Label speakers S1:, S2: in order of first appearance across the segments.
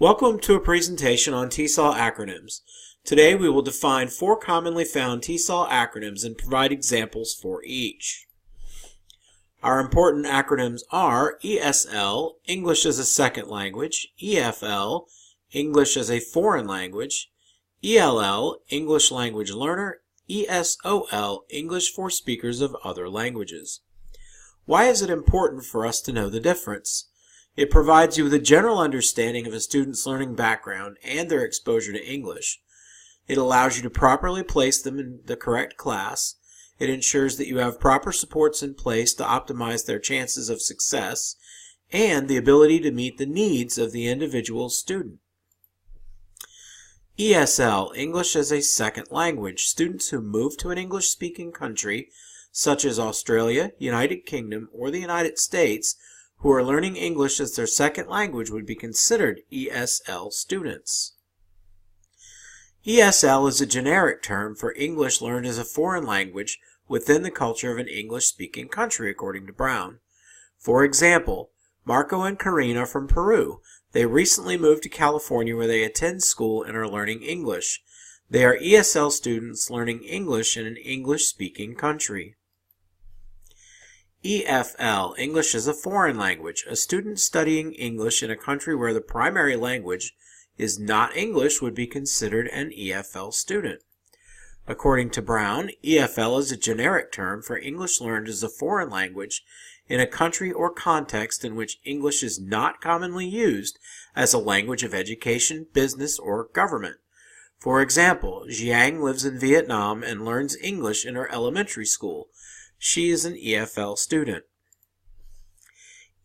S1: Welcome to a presentation on TESOL acronyms. Today we will define 4 commonly found TESOL acronyms and provide examples for each. Our important acronyms are ESL, English as a Second Language, EFL, English as a Foreign Language, ELL, English Language Learner, ESOL, English for Speakers of Other Languages. Why is it important for us to know the difference? It provides you with a general understanding of a student's learning background and their exposure to English. It allows you to properly place them in the correct class. It ensures that you have proper supports in place to optimize their chances of success and the ability to meet the needs of the individual student. ESL, English as a Second Language. Students who move to an English-speaking country, such as Australia, United Kingdom, or the United States, who are learning English as their second language would be considered ESL students. ESL is a generic term for English learned as a foreign language within the culture of an English-speaking country, according to Brown. For example, Marco and Karine are from Peru. They recently moved to California where they attend school and are learning English. They are ESL students learning English in an English-speaking country. EFL, English as a Foreign Language. A student studying English in a country where the primary language is not English would be considered an EFL student. According to Brown, EFL is a generic term for English learned as a foreign language in a country or context in which English is not commonly used as a language of education, business, or government. For example, Jiang lives in Vietnam and learns English in her elementary school. She is an EFL student.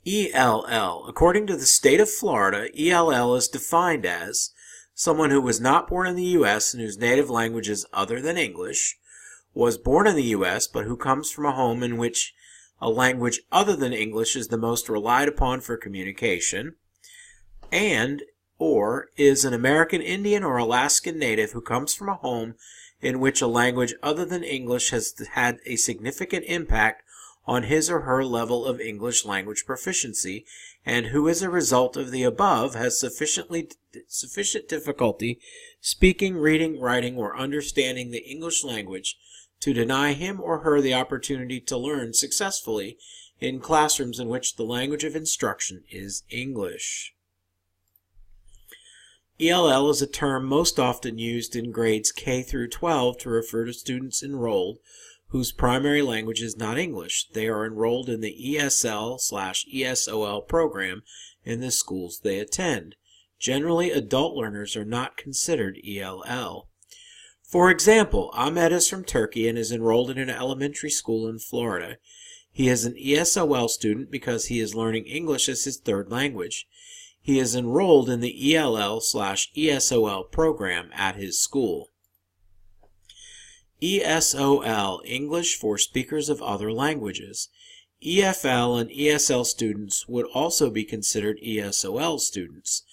S1: ELL. According to the state of Florida, ELL is defined as someone who was not born in the U.S. and whose native language is other than English, was born in the U.S. but who comes from a home in which a language other than English is the most relied upon for communication, and or is an American Indian or Alaskan Native who comes from a home in which a language other than English has had a significant impact on his or her level of English language proficiency, and who as a result of the above has sufficient difficulty speaking, reading, writing, or understanding the English language to deny him or her the opportunity to learn successfully in classrooms in which the language of instruction is English. ELL is a term most often used in grades K through 12 to refer to students enrolled whose primary language is not English. They are enrolled in the ESL/ESOL program in the schools they attend. Generally, adult learners are not considered ELL. For example, Ahmed is from Turkey and is enrolled in an elementary school in Florida. He is an ESOL student because he is learning English as his third language. He is enrolled in the ELL/ESOL program at his school. ESOL, English for Speakers of Other Languages. EFL and ESL students would also be considered ESOL students.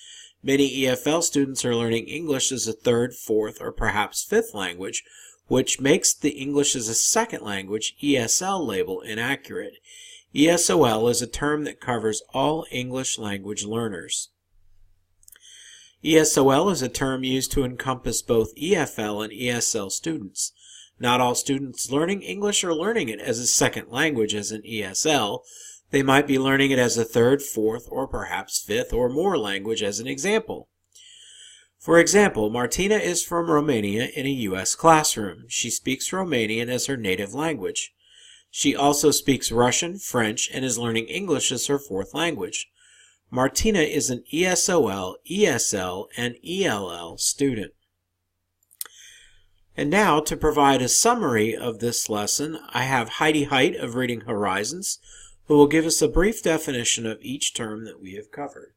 S1: Many EFL students are learning English as a third, fourth, or perhaps fifth language, which makes the English as a Second Language ESL label inaccurate. ESOL is a term that covers all English language learners. ESOL is a term used to encompass both EFL and ESL students. Not all students learning English are learning it as a second language as an ESL. They might be learning it as a third, fourth, or perhaps fifth or more language as an example. For example, Martina is from Romania in a U.S. classroom. She speaks Romanian as her native language. She also speaks Russian, French, and is learning English as her fourth language. Martina is an ESOL, ESL, and ELL student. And now, to provide a summary of this lesson, I have Heidi Height of Reading Horizons, who will give us a brief definition of each term that we have covered.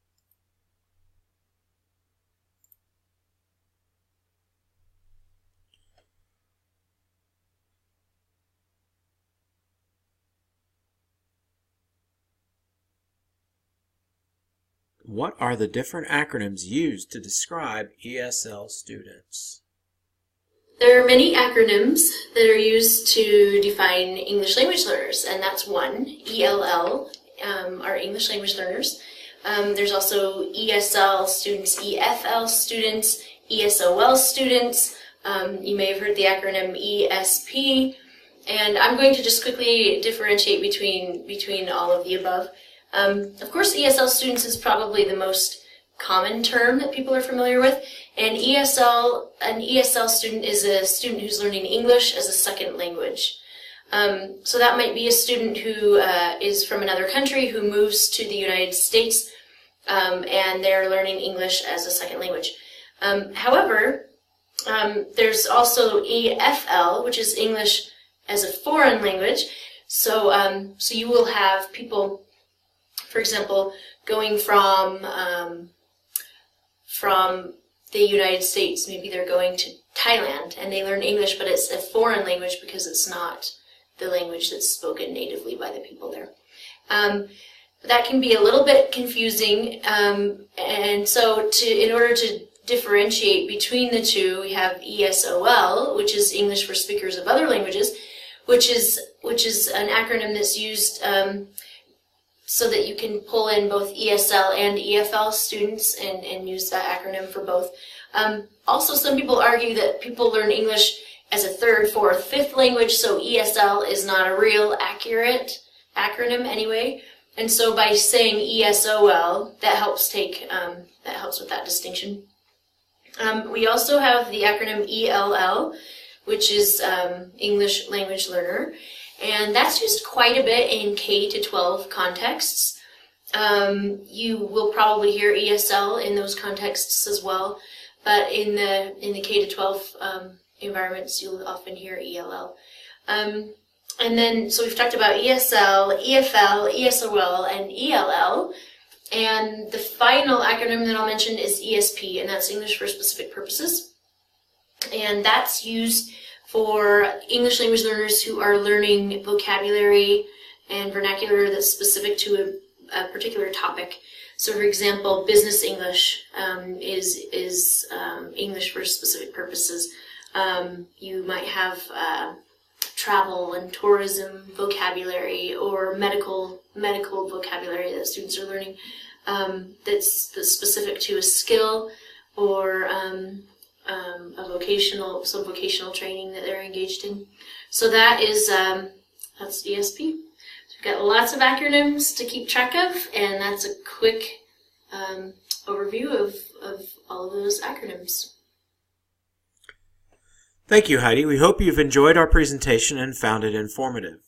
S1: What are the different acronyms used to describe ESL students?
S2: There are many acronyms that are used to define English language learners, and that's one. ELL are English language learners. There's also ESL students, EFL students, ESOL students. You may have heard the acronym ESP. And I'm going to just quickly differentiate between all of the above. Of course, ESL students is probably the most common term that people are familiar with. And an ESL student is a student who's learning English as a second language. So that might be a student who is from another country who moves to the United States, and they're learning English as a second language. However, there's also EFL, which is English as a foreign language. So you will have people, for example, going from the United States. Maybe they're going to Thailand and they learn English, but it's a foreign language because it's not the language that's spoken natively by the people there. That can be a little bit confusing, and so in order to differentiate between the two, we have ESOL, which is English for Speakers of Other Languages, which is an acronym that's used so that you can pull in both ESL and EFL students and use that acronym for both. Also, some people argue that people learn English as a third, fourth, fifth language, so ESL is not a real accurate acronym anyway. And so by saying ESOL, that helps with that distinction. We also have the acronym ELL, which is English Language Learner, and that's used quite a bit in K-12 contexts. You will probably hear ESL in those contexts as well, but in the K-12 environments, you'll often hear ELL. And then, so we've talked about ESL, EFL, ESOL, and ELL. And the final acronym that I'll mention is ESP, and that's English for Specific Purposes. And that's used for English language learners who are learning vocabulary and vernacular that's specific to a particular topic. So, for example, business English is English for specific purposes. You might have travel and tourism vocabulary or medical vocabulary that students are learning that's specific to a skill or some vocational training that they're engaged in. So that's ESP. So we've got lots of acronyms to keep track of, and that's a quick overview of all of those acronyms.
S1: Thank you, Heidi. We hope you've enjoyed our presentation and found it informative.